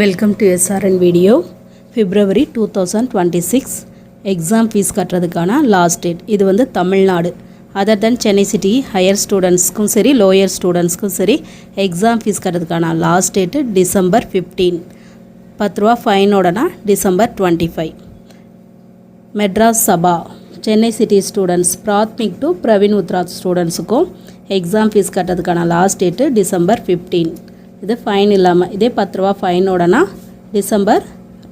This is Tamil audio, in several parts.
Welcome to SRN video. February 2026 exam fees கட்டுறதுக்கான லாஸ்ட் டேட். இது வந்து Tamil Nadu other than Chennai city higher ஸ்டூடெண்ட்ஸ்க்கும் சரி லோயர் ஸ்டூடெண்ட்ஸ்க்கும் சரி எக்ஸாம் ஃபீஸ் கட்டுறதுக்கான லாஸ்ட் டேட்டு December 15. 10 ரூபா ஃபைனோடனா December 25. Madras Sabha Chennai city students Prathmik to Praveen Uttarardh ஸ்டூடெண்ட்ஸுக்கும் எக்ஸாம் ஃபீஸ் கட்டுறதுக்கான லாஸ்ட் டேட்டு December 15. இது ஃபைன் இல்லாமல் இதே 10 ரூபா ஃபைனோடனா December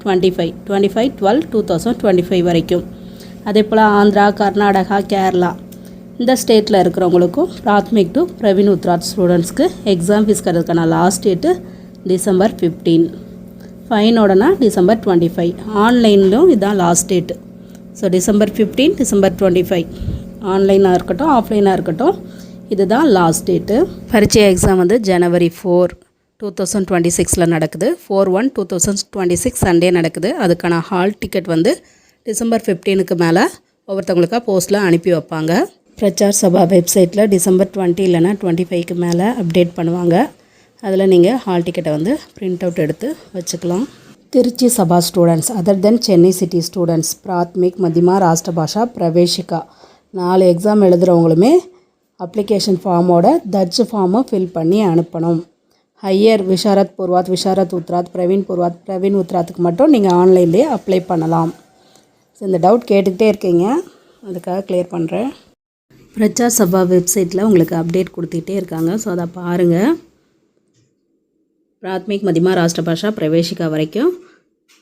25 12/2025 வரைக்கும். அதே போல் ஆந்திரா, கர்நாடகா, கேரளா இந்த ஸ்டேட்டில் இருக்கிறவங்களுக்கும் பிராத்மிக் டு பிரவீன் உத்ராத் ஸ்டூடெண்ட்ஸ்க்கு எக்ஸாம் ஃபீஸ் கட்டுறதுக்கான லாஸ்ட் டேட்டு December 15. ஃபைனோடனா December 25. ஆன்லைன்லையும் இதுதான் last date. So December 15, December 25 ஆன்லைனாக இருக்கட்டும் ஆஃப்லைனாக இருக்கட்டும் இதுதான் லாஸ்ட் டேட்டு. பரீட்சை எக்ஸாம் வந்து January 4, 2026 நடக்குது. 4/1/2026 சண்டே நடக்குது. அதுக்கான ஹால் டிக்கெட் வந்து December 15க்கு மேலே ஒவ்வொருத்தவங்களுக்காக போஸ்ட்டில் அனுப்பி வைப்பாங்க. பிரச்சார் சபா வெப்சைட்டில் December 20 இல்லைனா 25க்கு மேலே அப்டேட் பண்ணுவாங்க. அதில் நீங்கள் ஹால் டிக்கெட்டை வந்து பிரிண்ட் அவுட் எடுத்து வச்சுக்கலாம். திருச்சி சபா students other than Chennai city students Prathmik, மத்தியமா, ராஷ்டிரபாஷா, பிரவேஷிகா 4 எக்ஸாம் எழுதுகிறவங்களுமே அப்ளிகேஷன் ஃபார்மோட தட்ஜ் ஃபார்மை ஃபில் பண்ணி அனுப்பணும். ஹையர் விஷாரத் பூர்வாத், விஷாரத் உத்ராத், பிரவீன் பூர்வாத், பிரவீன் உத்ராத்துக்கு மட்டும் நீங்கள் ஆன்லைன்லேயே அப்ளை பண்ணலாம். ஸோ இந்த டவுட் கேட்டுக்கிட்டே இருக்கீங்க, அதுக்காக கிளியர் பண்ணுறேன். பிரச்சார் சபா வெப்சைட்டில் உங்களுக்கு அப்டேட் கொடுத்துக்கிட்டே இருக்காங்க. ஸோ அதை பாருங்கள். பிராத்மிக், மத்தியமா, ராஷ்டிரபாஷா, பிரவேஷிகா வரைக்கும்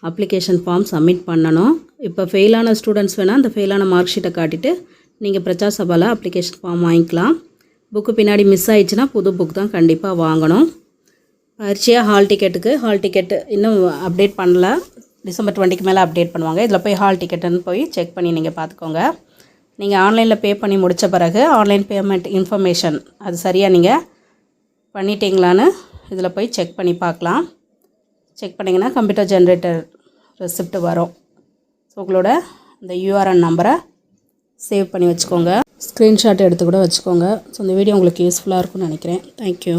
அப்ளிகேஷன் ஃபார்ம் சப்மிட் பண்ணணும். இப்போ ஃபெயிலான ஸ்டூடெண்ட்ஸ் வேணால் அந்த ஃபெயிலான மார்க் ஷீட்டை காட்டிட்டு நீங்கள் பிரச்சார் சபாவில் அப்ளிகேஷன் ஃபார்ம் வாங்கிக்கலாம். புக்கு பின்னாடி மிஸ் ஆயிடுச்சுன்னா புது புக் தான் கண்டிப்பாக வாங்கணும். பரீட்சையாக ஹால் டிக்கெட்டு இன்னும் அப்டேட் பண்ணல. December 20க்கு மேலே அப்டேட் பண்ணுவாங்க. இதில் போய் ஹால் டிக்கெட்டுன்னு போய் செக் பண்ணி நீங்கள் பார்த்துக்கோங்க. நீங்கள் ஆன்லைனில் பே பண்ணி முடித்த பிறகு ஆன்லைன் பேமெண்ட் இன்ஃபர்மேஷன் அது சரியாக நீங்கள் பண்ணிட்டீங்களான்னு இதில் போய் செக் பண்ணி பார்க்கலாம். செக் பண்ணிங்கன்னா கம்ப்யூட்டர் ஜென்ரேட்டர் ரெசிப்ட் வரும். ஸோ உங்களோட இந்த URN நம்பரை சேவ் பண்ணி வச்சுக்கோங்க. ஸ்க்ரீன்ஷாட் எடுத்து கூட வச்சுக்கோங்க. ஸோ இந்த வீடியோ உங்களுக்கு யூஸ்ஃபுல்லாக இருக்கும்னு நினைக்கிறேன். தேங்க்யூ.